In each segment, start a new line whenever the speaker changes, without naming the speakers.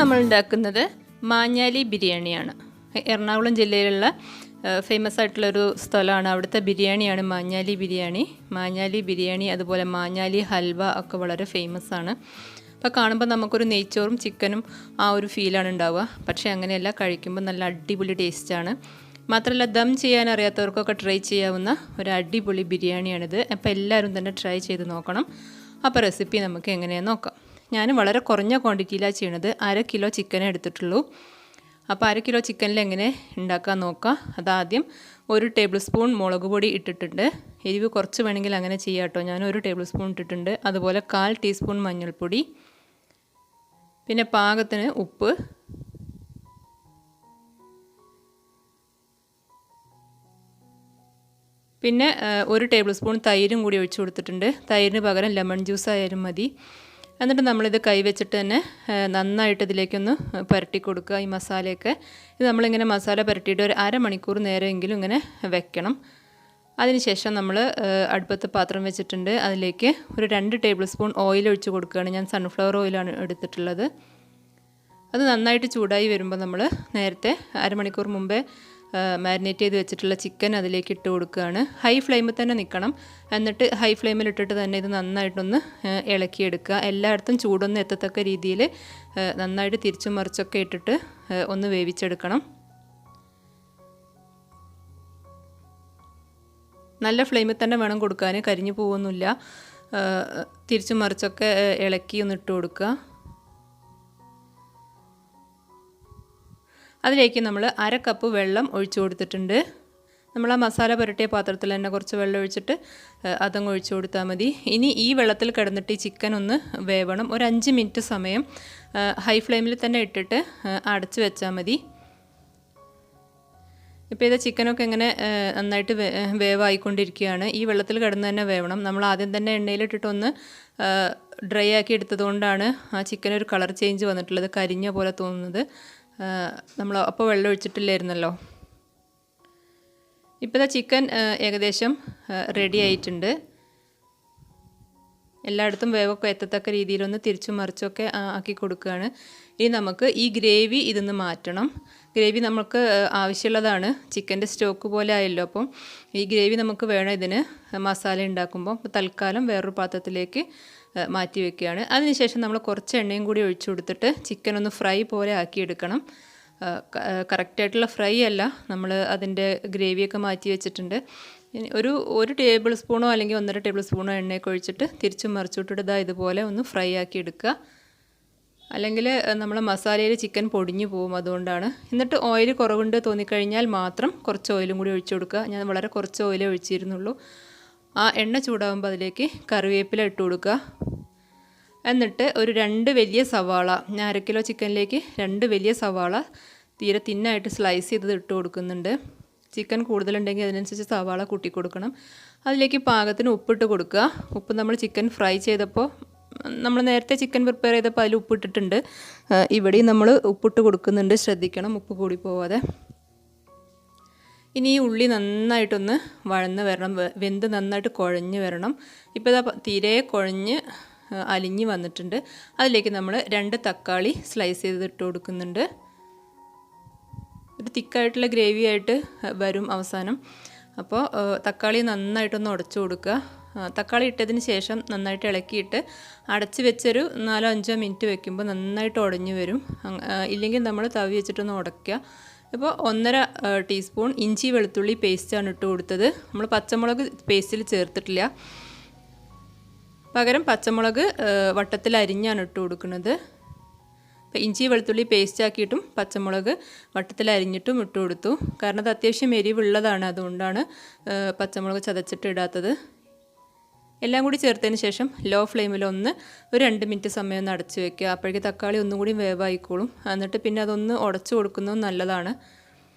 നമ്മൾ ഉണ്ടാക്കുന്നത് മാഞ്ഞാലി ബിരിയാണിയാണ്. എറണാകുളം ജില്ലയിലുള്ള ഫേമസ് ആയിട്ടുള്ളൊരു സ്ഥലമാണ്. അവിടുത്തെ ബിരിയാണിയാണ് മാഞ്ഞാലി ബിരിയാണി. മാഞ്ഞാലി ബിരിയാണി അതുപോലെ മാഞ്ഞാലി ഹൽവ ഒക്കെ വളരെ ഫേമസ് ആണ്. അപ്പോൾ കാണുമ്പോൾ നമുക്കൊരു നെയ്ച്ചോറും ചിക്കനും ആ ഒരു ഫീലാണ് ഉണ്ടാവുക. പക്ഷേ അങ്ങനെയല്ല, കഴിക്കുമ്പോൾ നല്ല അടിപൊളി ടേസ്റ്റാണ്. മാത്രമല്ല ദം ചെയ്യാൻ അറിയാത്തവർക്കൊക്കെ ട്രൈ ചെയ്യാവുന്ന ഒരു അടിപൊളി ബിരിയാണിയാണിത്. അപ്പോൾ എല്ലാവരും തന്നെ ട്രൈ ചെയ്ത് നോക്കണം. അപ്പോൾ റെസിപ്പി നമുക്ക് എങ്ങനെയാണെന്ന് നോക്കാം. ഞാൻ വളരെ കുറഞ്ഞ ക്വാണ്ടിറ്റിയിലാണ് ചെയ്യണത്. 1/2 കിലോ ചിക്കനെ എടുത്തിട്ടുള്ളൂ. അപ്പോൾ 1/2 കിലോ ചിക്കനിൽ എങ്ങനെ ഉണ്ടാക്കാൻ നോക്കാം. അതാദ്യം 1 ടേബിൾ സ്പൂൺ മുളക് പൊടി ഇട്ടിട്ടുണ്ട്. എരിവ് കുറച്ച് വേണമെങ്കിൽ അങ്ങനെ ചെയ്യാം കേട്ടോ. ഞാൻ 1 ടേബിൾ സ്പൂൺ ഇട്ടിട്ടുണ്ട്. അതുപോലെ 1/4 ടീസ്പൂൺ മഞ്ഞൾപ്പൊടി, പിന്നെ പാകത്തിന് ഉപ്പ്, പിന്നെ 1 ടേബിൾ സ്പൂൺ തൈരും കൂടി ഒഴിച്ചു കൊടുത്തിട്ടുണ്ട്. തൈരിന് പകരം ലെമൺ ജ്യൂസ് ആയാലും മതി. എന്നിട്ട് നമ്മളിത് കൈവച്ചിട്ട് തന്നെ നന്നായിട്ട് ഇതിലേക്കൊന്ന് പുരട്ടി കൊടുക്കുക. ഈ മസാലയൊക്കെ ഇത് നമ്മളിങ്ങനെ മസാല പുരട്ടിയിട്ട് ഒരു അരമണിക്കൂർ നേരമെങ്കിലും ഇങ്ങനെ വെക്കണം. അതിനുശേഷം നമ്മൾ അടുപ്പത്ത് പാത്രം വെച്ചിട്ടുണ്ട്. അതിലേക്ക് ഒരു 2 ടേബിൾ സ്പൂൺ ഓയിൽ ഒഴിച്ച് കൊടുക്കുകയാണ്. ഞാൻ സൺഫ്ലവർ ഓയിലാണ് എടുത്തിട്ടുള്ളത്. അത് നന്നായിട്ട് ചൂടായി വരുമ്പോൾ നമ്മൾ നേരത്തെ അരമണിക്കൂർ മുമ്പേ മാരിനേറ്റ് ചെയ്ത് വെച്ചിട്ടുള്ള ചിക്കൻ അതിലേക്ക് ഇട്ട് കൊടുക്കുകയാണ്. ഹൈ ഫ്ലെയിമിൽ തന്നെ നിൽക്കണം. എന്നിട്ട് ഹൈ ഫ്ലെയിമിൽ ഇട്ടിട്ട് തന്നെ ഇത് നന്നായിട്ടൊന്ന് ഇളക്കിയെടുക്കുക. എല്ലായിടത്തും ചൂടൊന്ന് എത്തത്തക്ക രീതിയിൽ നന്നായിട്ട് തിരിച്ചും മറിച്ചൊക്കെ ഇട്ടിട്ട് ഒന്ന് വേവിച്ചെടുക്കണം. നല്ല ഫ്ലെയിമിൽ തന്നെ വേണം കൊടുക്കാൻ, കരിഞ്ഞു പോകുന്നില്ല. തിരിച്ചും മറിച്ചൊക്കെ ഇളക്കി ഒന്ന് ഇട്ട് കൊടുക്കുക. അതിലേക്ക് നമ്മൾ 1/2 കപ്പ് വെള്ളം ഒഴിച്ചു കൊടുത്തിട്ടുണ്ട്. നമ്മൾ ആ മസാല പുരട്ടിയ പാത്രത്തിൽ തന്നെ കുറച്ച് വെള്ളം ഒഴിച്ചിട്ട് അതങ്ങ് ഒഴിച്ചു കൊടുത്താൽ മതി. ഇനി ഈ വെള്ളത്തിൽ കിടന്നിട്ട് ഈ ചിക്കൻ ഒന്ന് വേവണം. ഒരു 5 മിനിറ്റ് സമയം ഹൈ ഫ്ലെയിമിൽ തന്നെ ഇട്ടിട്ട് അടച്ച് വെച്ചാൽ മതി. ഇപ്പോൾ ഇത് ചിക്കനൊക്കെ ഇങ്ങനെ നന്നായിട്ട് വേവായിക്കൊണ്ടിരിക്കുകയാണ്. ഈ വെള്ളത്തിൽ കിടന്ന് തന്നെ വേവണം. നമ്മൾ ആദ്യം തന്നെ എണ്ണയിലിട്ടിട്ടൊന്ന് ഡ്രൈ ആക്കി എടുത്തതുകൊണ്ടാണ് ആ ചിക്കൻ ഒരു കളർ ചേഞ്ച് വന്നിട്ടുള്ളത്, കരിഞ്ഞ പോലെ തോന്നുന്നത്. നമ്മൾ അപ്പോൾ വെള്ളം ഒഴിച്ചിട്ടില്ലായിരുന്നല്ലോ. ഇപ്പോൾ ചിക്കൻ ഏകദേശം റെഡി ആയിട്ടുണ്ട്. എല്ലായിടത്തും വേവൊക്കെ എത്തത്തക്ക രീതിയിലൊന്ന് തിരിച്ചും മറിച്ചൊക്കെ ആക്കി കൊടുക്കുകയാണ്. ഇനി നമുക്ക് ഈ ഗ്രേവി ഇതൊന്ന് മാറ്റണം. ഗ്രേവി നമുക്ക് ആവശ്യമുള്ളതാണ്. ചിക്കൻ്റെ സ്റ്റോക്ക് പോലെ ആയല്ലോ. അപ്പം ഈ ഗ്രേവി നമുക്ക് വേണം ഇതിന് മസാല ഉണ്ടാക്കുമ്പോൾ. തൽക്കാലം വേറൊരു പാത്രത്തിലേക്ക് മാറ്റി വെക്കുകയാണ്. അതിനുശേഷം നമ്മൾ കുറച്ച് എണ്ണയും കൂടി ഒഴിച്ചു കൊടുത്തിട്ട് ചിക്കൻ ഒന്ന് ഫ്രൈ പോലെ ആക്കിയെടുക്കണം. കറക്റ്റായിട്ടുള്ള ഫ്രൈ അല്ല, നമ്മൾ അതിൻ്റെ ഗ്രേവിയൊക്കെ മാറ്റി വെച്ചിട്ടുണ്ട്. ഒരു ടേബിൾ സ്പൂണോ അല്ലെങ്കിൽ 1.5 ടേബിൾ സ്പൂണോ എണ്ണയൊക്കെ ഒഴിച്ചിട്ട് തിരിച്ചും മറിച്ചിട്ടിട്ട് ഇതുപോലെ ഒന്ന് ഫ്രൈ ആക്കി എടുക്കുക. അല്ലെങ്കിൽ നമ്മൾ മസാലയിൽ ചിക്കൻ പൊടിഞ്ഞു പോകും, അതുകൊണ്ടാണ്. എന്നിട്ട് ഓയിൽ കുറവുണ്ട് തോന്നിക്കഴിഞ്ഞാൽ മാത്രം കുറച്ച് ഓയിലും കൂടി ഒഴിച്ചു കൊടുക്കുക. ഞാൻ വളരെ കുറച്ച് ഓയിലേ ഒഴിച്ചിരുന്നുള്ളൂ. ആ എണ്ണ ചൂടാകുമ്പോൾ അതിലേക്ക് കറിവേപ്പില ഇട്ട് കൊടുക്കുക. എന്നിട്ട് ഒരു 2 വലിയ സവാള, ഞാൻ 1/2 കിലോ ചിക്കനിലേക്ക് 2 വലിയ സവാള തീരെ തിന്നായിട്ട് സ്ലൈസ് ചെയ്തത് ഇട്ട് കൊടുക്കുന്നുണ്ട്. ചിക്കൻ കൂടുതലുണ്ടെങ്കിൽ അതിനനുസരിച്ച് സവാള കൂട്ടി കൊടുക്കണം. അതിലേക്ക് പാകത്തിന് ഉപ്പിട്ട് കൊടുക്കുക. ഉപ്പ് നമ്മൾ ചിക്കൻ ഫ്രൈ ചെയ്തപ്പോൾ നമ്മൾ നേരത്തെ ചിക്കൻ പ്രിപ്പയർ ചെയ്തപ്പോൾ അതിൽ ഉപ്പിട്ടിട്ടുണ്ട്. ഇവിടെയും നമ്മൾ ഉപ്പിട്ട് കൊടുക്കുന്നുണ്ട്, ശ്രദ്ധിക്കണം ഉപ്പ് കൂടി പോവാതെ. ഇനി ഈ ഉള്ളി നന്നായിട്ടൊന്ന് വഴന്ന് വരണം, വെന്ത് നന്നായിട്ട് കുഴഞ്ഞ് വരണം. ഇപ്പോൾ ഇതാ തീരെ കുഴഞ്ഞ് അലിഞ്ഞ് വന്നിട്ടുണ്ട്. അതിലേക്ക് നമ്മൾ 2 തക്കാളി സ്ലൈസ് ചെയ്ത് ഇട്ട് കൊടുക്കുന്നുണ്ട്. ഒരു തിക്കായിട്ടുള്ള ഗ്രേവി ആയിട്ട് വരും അവസാനം. അപ്പോൾ തക്കാളി നന്നായിട്ടൊന്ന് ഉടച്ചു കൊടുക്കുക. തക്കാളി ഇട്ടതിന് ശേഷം നന്നായിട്ട് ഇളക്കിയിട്ട് അടച്ച് വെച്ചൊരു 4-5 മിനിറ്റ് വെക്കുമ്പോൾ നന്നായിട്ട് ഉടഞ്ഞു വരും. ഇല്ലെങ്കിൽ നമ്മൾ തവി വെച്ചിട്ടൊന്ന് ഉടയ്ക്കുക. ഇപ്പോൾ 1.5 ടീസ്പൂൺ ഇഞ്ചി വെളുത്തുള്ളി പേസ്റ്റാണ് ഇട്ട് കൊടുത്തത്. നമ്മൾ പച്ചമുളക് പേസ്റ്റിൽ ചേർത്തിട്ടില്ല, പകരം പച്ചമുളക് വട്ടത്തിൽ അരിഞ്ഞാണ് ഇട്ട് കൊടുക്കുന്നത്. അപ്പോൾ ഇഞ്ചി വെളുത്തുള്ളി പേസ്റ്റ് ആക്കിയിട്ടും പച്ചമുളക് വട്ടത്തിൽ അരിഞ്ഞിട്ടും ഇട്ട് കൊടുത്തു. കാരണം അത് അത്യാവശ്യം എരിവുള്ളതാണ്, അതുകൊണ്ടാണ് പച്ചമുളക് ചതച്ചിട്ട് ഇടാത്തത്. എല്ലാം കൂടി ചേർത്തതിന് ശേഷം ലോ ഫ്ലെയിമിൽ ഒരു 2 മിനിറ്റ് സമയം ഒന്ന് അടച്ച് വെക്കുക. അപ്പോഴേക്ക് തക്കാളി ഒന്നും കൂടി വേവായിക്കോളും. എന്നിട്ട് പിന്നെ അതൊന്ന് ഉടച്ചു കൊടുക്കുന്നത് നല്ലതാണ്.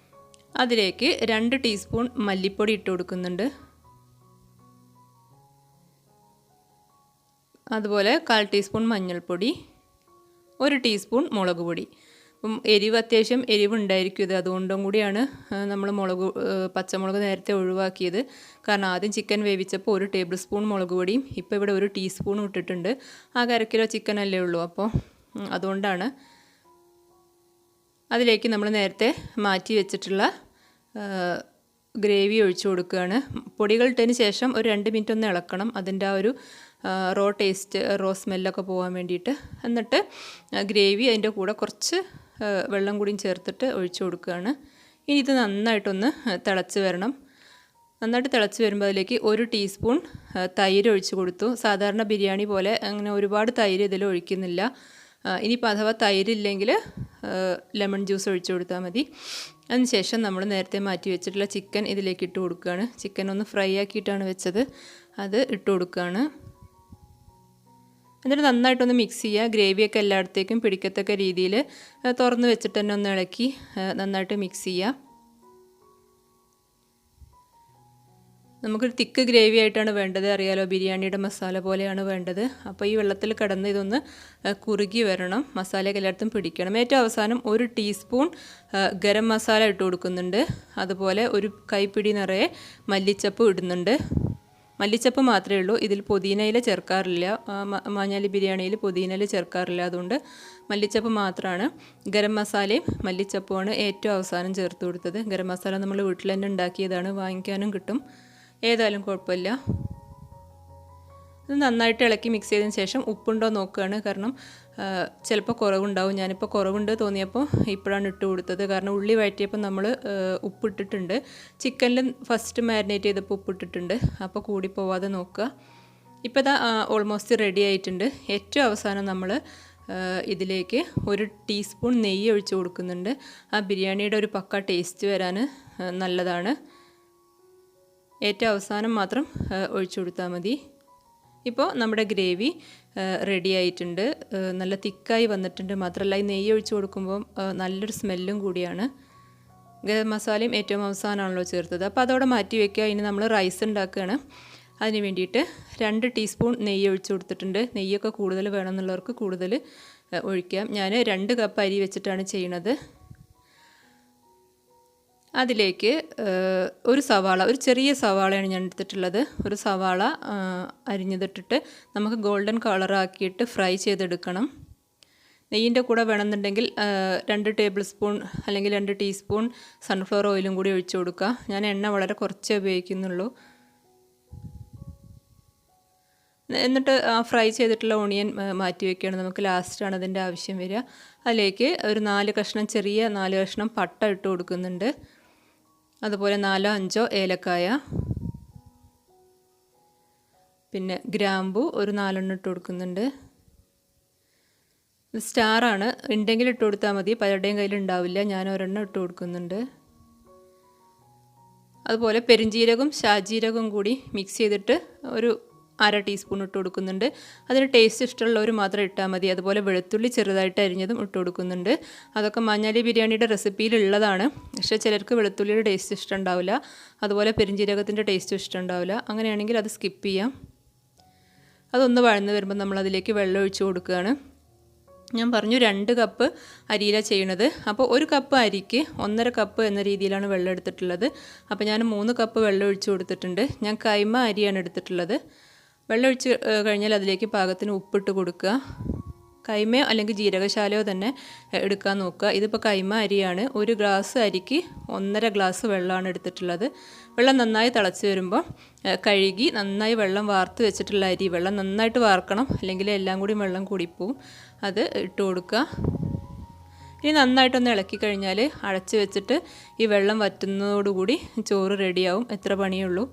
അതിലേക്ക് 2 ടീസ്പൂൺ മല്ലിപ്പൊടി ഇട്ട് കൊടുക്കുന്നുണ്ട്. അതുപോലെ 1/4 ടീസ്പൂൺ മഞ്ഞൾപ്പൊടി, 1 ടീസ്പൂൺ മുളക് പൊടി. അപ്പം എരിവ് അത്യാവശ്യം എരിവുണ്ടായിരിക്കും ഇത്, അതുകൊണ്ടും കൂടിയാണ് നമ്മൾ പച്ചമുളക് നേരത്തെ ഒഴിവാക്കിയത്. കാരണം ആദ്യം ചിക്കൻ വേവിച്ചപ്പോൾ 1 ടേബിൾ സ്പൂൺ മുളക് പൊടിയും ഇപ്പോൾ ഇവിടെ 1 ടീസ്പൂൺ ഇട്ടിട്ടുണ്ട്. ആകെ 1/2 കിലോ ചിക്കൻ അല്ലേ ഉള്ളൂ, അപ്പോൾ അതുകൊണ്ടാണ്. അതിലേക്ക് നമ്മൾ നേരത്തെ മാറ്റി വെച്ചിട്ടുള്ള ഗ്രേവി ഒഴിച്ചു കൊടുക്കുകയാണ്. പൊടികൾ ഇട്ടതിന് ശേഷം ഒരു 2 മിനിറ്റ് ഒന്ന് ഇളക്കണം, അതിൻ്റെ ആ ഒരു റോ സ്മെല്ലൊക്കെ പോകാൻ വേണ്ടിയിട്ട്. എന്നിട്ട് ഗ്രേവി അതിൻ്റെ കൂടെ കുറച്ച് വെള്ളം കൂടിയും ചേർത്തിട്ട് ഒഴിച്ചു കൊടുക്കുകയാണ്. ഇനി ഇത് നന്നായിട്ടൊന്ന് തിളച്ച് വരണം. നന്നായിട്ട് തിളച്ച് വരുമ്പോൾ അതിലേക്ക് 1 ടീസ്പൂൺ തൈര് ഒഴിച്ച് കൊടുത്തു. സാധാരണ ബിരിയാണി പോലെ അങ്ങനെ ഒരുപാട് തൈര് ഇതിൽ ഒഴിക്കുന്നില്ല. ഇനിയിപ്പോൾ അഥവാ തൈരില്ലെങ്കിൽ ലെമൺ ജ്യൂസ് ഒഴിച്ചു കൊടുത്താൽ മതി. അതിനുശേഷം നമ്മൾ നേരത്തെ മാറ്റി വെച്ചിട്ടുള്ള ചിക്കൻ ഇതിലേക്ക് ഇട്ട് കൊടുക്കുകയാണ്. ചിക്കൻ ഒന്ന് ഫ്രൈ ആക്കിയിട്ടാണ് വെച്ചത്, അത് ഇട്ട് കൊടുക്കുകയാണ്. എന്നിട്ട് നന്നായിട്ടൊന്ന് മിക്സ് ചെയ്യുക. ഗ്രേവിയൊക്കെ എല്ലായിടത്തേക്കും പിടിക്കത്തക്ക രീതിയിൽ തുറന്ന് വെച്ചിട്ട് തന്നെ ഒന്ന് ഇളക്കി നന്നായിട്ട് മിക്സ് ചെയ്യുക. നമുക്കൊരു തിക്ക് ഗ്രേവി ആയിട്ടാണ് വേണ്ടത്, അറിയാലോ, ബിരിയാണിയുടെ മസാല പോലെയാണ് വേണ്ടത്. അപ്പോൾ ഈ വെള്ളത്തിൽ കിടന്ന് ഇതൊന്ന് കുറുകി വരണം, മസാലയൊക്കെ എല്ലായിടത്തും പിടിക്കണം. ഏറ്റവും അവസാനം 1 ടീസ്പൂൺ ഗരം മസാല ഇട്ട് കൊടുക്കുന്നുണ്ട്. അതുപോലെ ഒരു കൈപ്പിടി നിറയെ മല്ലിച്ചപ്പ് ഇടുന്നുണ്ട്. മല്ലിച്ചപ്പ് മാത്രമേ ഉള്ളൂ, ഇതിൽ പുതിനയില ചേർക്കാറില്ല. മഞ്ഞാലി ബിരിയാണിയിൽ പുതിനയില ചേർക്കാറില്ല, അതുകൊണ്ട് മല്ലിച്ചപ്പ് മാത്രമാണ്. ഗരം മസാലയും മല്ലിച്ചപ്പുമാണ് ഏറ്റവും അവസാനം ചേർത്ത് കൊടുത്തത്. ഗരം മസാല നമ്മൾ വീട്ടിൽ തന്നെ ഉണ്ടാക്കിയതാണ്, വാങ്ങിക്കാനും കിട്ടും, ഏതായാലും കുഴപ്പമില്ല. ഇത് നന്നായിട്ട് ഇളക്കി മിക്സ് ചെയ്തതിന് ശേഷം ഉപ്പുണ്ടോ നോക്കുകയാണ്. കാരണം ചിലപ്പോൾ കുറവുണ്ടാവും. ഞാനിപ്പോൾ കുറവുണ്ട് തോന്നിയപ്പോൾ ഇപ്പോഴാണ് ഇട്ട് കൊടുത്തത്. കാരണം ഉള്ളി വഴറ്റിയപ്പോൾ നമ്മൾ ഉപ്പിട്ടിട്ടുണ്ട്. ചിക്കനിൽ ഫസ്റ്റ് മാരിനേറ്റ് ചെയ്തപ്പോൾ ഉപ്പിട്ടിട്ടുണ്ട്. അപ്പോൾ കൂടി പോവാതെ നോക്കുക. ഇപ്പോൾ ഇതാ ഓൾമോസ്റ്റ് റെഡി ആയിട്ടുണ്ട്. ഏറ്റവും അവസാനം നമ്മൾ ഇതിലേക്ക് 1 ടീസ്പൂൺ നെയ്യ് ഒഴിച്ച് കൊടുക്കുന്നുണ്ട്. ആ ബിരിയാണിയുടെ ഒരു പക്ക ടേസ്റ്റ് വരാൻ നല്ലതാണ്. ഏറ്റവും അവസാനം മാത്രം ഒഴിച്ചു കൊടുത്താൽ മതി. ഇപ്പോൾ നമ്മുടെ ഗ്രേവി റെഡി ആയിട്ടുണ്ട്. നല്ല തിക്കായി വന്നിട്ടുണ്ട്. മാത്രമല്ല ഈ നെയ്യ് ഒഴിച്ച് കൊടുക്കുമ്പോൾ നല്ലൊരു സ്മെല്ലും കൂടിയാണ്. ഗരം മസാലയും ഏറ്റവും അവസാനമാണല്ലോ ചേർത്തത്. അപ്പോൾ അതോടെ മാറ്റി വയ്ക്കുക. ഇനി നമ്മൾ റൈസ് ഉണ്ടാക്കുകയാണ്. അതിന് വേണ്ടിയിട്ട് 2 ടീസ്പൂൺ നെയ്യ് ഒഴിച്ച് കൊടുത്തിട്ടുണ്ട്. നെയ്യൊക്കെ കൂടുതൽ വേണമെന്നുള്ളവർക്ക് കൂടുതൽ ഒഴിക്കാം. ഞാൻ 2 കപ്പ് അരി വെച്ചിട്ടാണ് ചെയ്യണത്. അതിലേക്ക് ഒരു സവാള, ഒരു ചെറിയ സവാളയാണ് ഞാൻ എടുത്തിട്ടുള്ളത്. ഒരു സവാള അരിഞ്ഞതിട്ടിട്ട് നമുക്ക് ഗോൾഡൻ കളറാക്കിയിട്ട് ഫ്രൈ ചെയ്തെടുക്കണം. നെയ്യിൻ്റെ കൂടെ വേണമെന്നുണ്ടെങ്കിൽ 2 ടേബിൾ സ്പൂൺ അല്ലെങ്കിൽ 2 ടീസ്പൂൺ സൺഫ്ലവർ ഓയിലും കൂടി ഒഴിച്ചു കൊടുക്കുക. ഞാൻ എണ്ണ വളരെ കുറച്ചേ ഉപയോഗിക്കുന്നുള്ളൂ. എന്നിട്ട് ആ ഫ്രൈ ചെയ്തിട്ടുള്ള ഓണിയൻ മാറ്റി വയ്ക്കുകയാണ്. നമുക്ക് ലാസ്റ്റാണ് അതിൻ്റെ ആവശ്യം വരിക. അതിലേക്ക് ഒരു 4 കഷ്ണം, ചെറിയ 4 കഷ്ണം പട്ട ഇട്ട് കൊടുക്കുന്നുണ്ട്. അതുപോലെ 4-5 ഏലക്കായ, പിന്നെ ഗ്രാമ്പു ഒരു 4 എണ്ണം ഇട്ട് കൊടുക്കുന്നുണ്ട്. സ്റ്റാറാണ്, ഉണ്ടെങ്കിൽ ഇട്ട് കൊടുത്താൽ മതി, പലരുടെയും കയ്യിൽ ഉണ്ടാവില്ല. ഞാൻ 1 എണ്ണം ഇട്ട് കൊടുക്കുന്നുണ്ട്. അതുപോലെ പെരിഞ്ജീരകം ഷാജീരകം കൂടി മിക്സ് ചെയ്തിട്ട് ഒരു 1/2 ടീസ്പൂൺ ഇട്ട് കൊടുക്കുന്നുണ്ട്. അതിന് ടേസ്റ്റ് ഇഷ്ടമുള്ളവർ മാത്രം ഇട്ടാൽ മതി. അതുപോലെ വെളുത്തുള്ളി ചെറുതായിട്ട് അരിഞ്ഞതും ഇട്ട് കൊടുക്കുന്നുണ്ട്. അതൊക്കെ മഞ്ഞാലി ബിരിയാണിയുടെ റെസിപ്പിയിലുള്ളതാണ്. പക്ഷേ ചിലർക്ക് വെളുത്തുള്ളിയുടെ ടേസ്റ്റ് ഇഷ്ടമുണ്ടാവില്ല, അതുപോലെ പെരിഞ്ജീരകത്തിൻ്റെ ടേസ്റ്റും ഇഷ്ടമുണ്ടാവില്ല. അങ്ങനെയാണെങ്കിൽ അത് സ്കിപ്പ് ചെയ്യാം. അതൊന്ന് വഴന്ന് വരുമ്പോൾ നമ്മളതിലേക്ക് വെള്ളം ഒഴിച്ച് കൊടുക്കുകയാണ്. ഞാൻ പറഞ്ഞു 2 കപ്പ് അരിയിലാണ് ചെയ്യണത്. അപ്പോൾ 1 കപ്പ് അരിക്ക് 1.5 കപ്പ് എന്ന രീതിയിലാണ് വെള്ളം എടുത്തിട്ടുള്ളത്. അപ്പോൾ ഞാൻ 3 കപ്പ് വെള്ളം ഒഴിച്ച് കൊടുത്തിട്ടുണ്ട്. ഞാൻ കൈമ അരിയാണ് എടുത്തിട്ടുള്ളത്. വെള്ളം ഒഴിച്ച് കഴിഞ്ഞാൽ അതിലേക്ക് പാകത്തിന് ഉപ്പിട്ട് കൊടുക്കുക. കൈമയോ അല്ലെങ്കിൽ ജീരകശാലയോ തന്നെ എടുക്കാൻ നോക്കുക. ഇതിപ്പോൾ കൈമ അരിയാണ്. 1 ഗ്ലാസ് അരിക്ക് 1.5 ഗ്ലാസ് വെള്ളമാണ് എടുത്തിട്ടുള്ളത്. വെള്ളം നന്നായി തിളച്ച് വരുമ്പോൾ കഴുകി നന്നായി വെള്ളം വാർത്ത് വെച്ചിട്ടുള്ള അരി, വെള്ളം നന്നായിട്ട് വാർക്കണം, അല്ലെങ്കിൽ എല്ലാം കൂടി വെള്ളം കൂടിപ്പോവും. അത് ഇട്ട് കൊടുക്കുക. ഇനി നന്നായിട്ടൊന്ന് ഇളക്കി കഴിഞ്ഞാൽ അടച്ച് വെച്ചിട്ട് ഈ വെള്ളം വറ്റുന്നതോടുകൂടി ചോറ് റെഡിയാവും. എത്ര പണിയുള്ളൂ.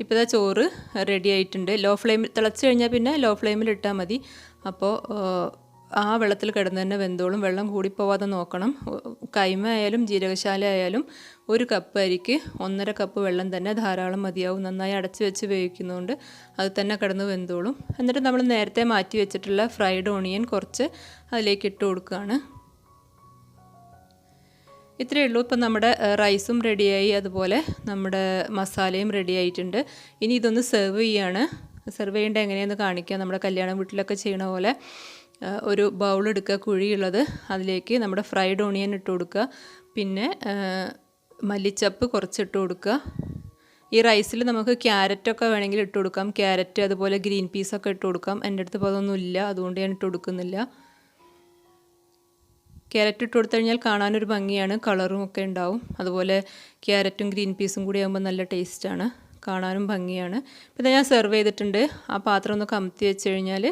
ഇപ്പോൾ ഇതാ ചോറ് റെഡി ആയിട്ടുണ്ട്. ലോ ഫ്ലെയിമിൽ തിളച്ച് കഴിഞ്ഞാൽ പിന്നെ ലോ ഫ്ലെയിമിൽ ഇട്ടാൽ മതി. അപ്പോൾ ആ വെള്ളത്തിൽ കിടന്ന് തന്നെ വെന്തോളും. വെള്ളം കൂടിപ്പോവാതെ നോക്കണം. കൈമ ആയാലും ജീരകശാല ആയാലും 1 കപ്പ് അരിക്ക് 1.5 കപ്പ് വെള്ളം തന്നെ ധാരാളം മതിയാവും. നന്നായി അടച്ച് വെച്ച് വേവിക്കുന്നതുകൊണ്ട് അത് തന്നെ കിടന്ന് വെന്തോളും. എന്നിട്ട് നമ്മൾ നേരത്തെ മാറ്റി വെച്ചിട്ടുള്ള ഫ്രൈഡ് ഓണിയൻ കുറച്ച് അതിലേക്ക് ഇട്ട് കൊടുക്കുകയാണ്. ഇത്രയേ ഉള്ളൂ. ഇപ്പം നമ്മുടെ റൈസും റെഡിയായി, അതുപോലെ നമ്മുടെ മസാലയും റെഡി ആയിട്ടുണ്ട്. ഇനി ഇതൊന്ന് സെർവ് ചെയ്യാണ്. സെർവ് ചെയ്യേണ്ടത് എങ്ങനെയാണെന്ന് കാണിക്കാം. നമ്മുടെ കല്യാണ വീട്ടിലൊക്കെ ചെയ്യണ പോലെ ഒരു ബൗൾ എടുക്കുക, കുഴിയുള്ളത്. അതിലേക്ക് നമ്മുടെ ഫ്രൈഡ് ഓണിയൻ ഇട്ട് കൊടുക്കുക. പിന്നെ മല്ലിച്ചപ്പ് കുറച്ചിട്ട് കൊടുക്കുക. ഈ റൈസിൽ നമുക്ക് ക്യാരറ്റൊക്കെ വേണമെങ്കിൽ ഇട്ട് കൊടുക്കാം. ക്യാരറ്റ് അതുപോലെ ഗ്രീൻ പീസൊക്കെ ഇട്ട് കൊടുക്കാം. എൻ്റെ അടുത്ത് ഇപ്പോൾ അതൊന്നും ഇല്ല, അതുകൊണ്ട് ഞാൻ ഇട്ട് കൊടുക്കുന്നില്ല. ക്യാരറ്റ് ഇട്ട് കൊടുത്തു കഴിഞ്ഞാൽ കാണാനൊരു ഭംഗിയാണ്, കളറും ഒക്കെ ഉണ്ടാവും. അതുപോലെ ക്യാരറ്റും ഗ്രീൻ പീസും കൂടി ആകുമ്പോൾ നല്ല ടേസ്റ്റാണ്, കാണാനും ഭംഗിയാണ്. പിന്നെ ഞാൻ സെർവ് ചെയ്തിട്ടുണ്ട്. ആ പാത്രം ഒന്ന് കമത്തി വെച്ച് കഴിഞ്ഞാൽ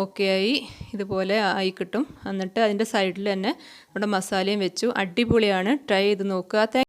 ഓക്കെ ആയി, ഇതുപോലെ ആയി കിട്ടും. എന്നിട്ട് അതിൻ്റെ സൈഡിൽ തന്നെ നമ്മുടെ മസാലയും വെച്ചു. അടിപൊളിയാണ്, ട്രൈ ചെയ്ത് നോക്കുക.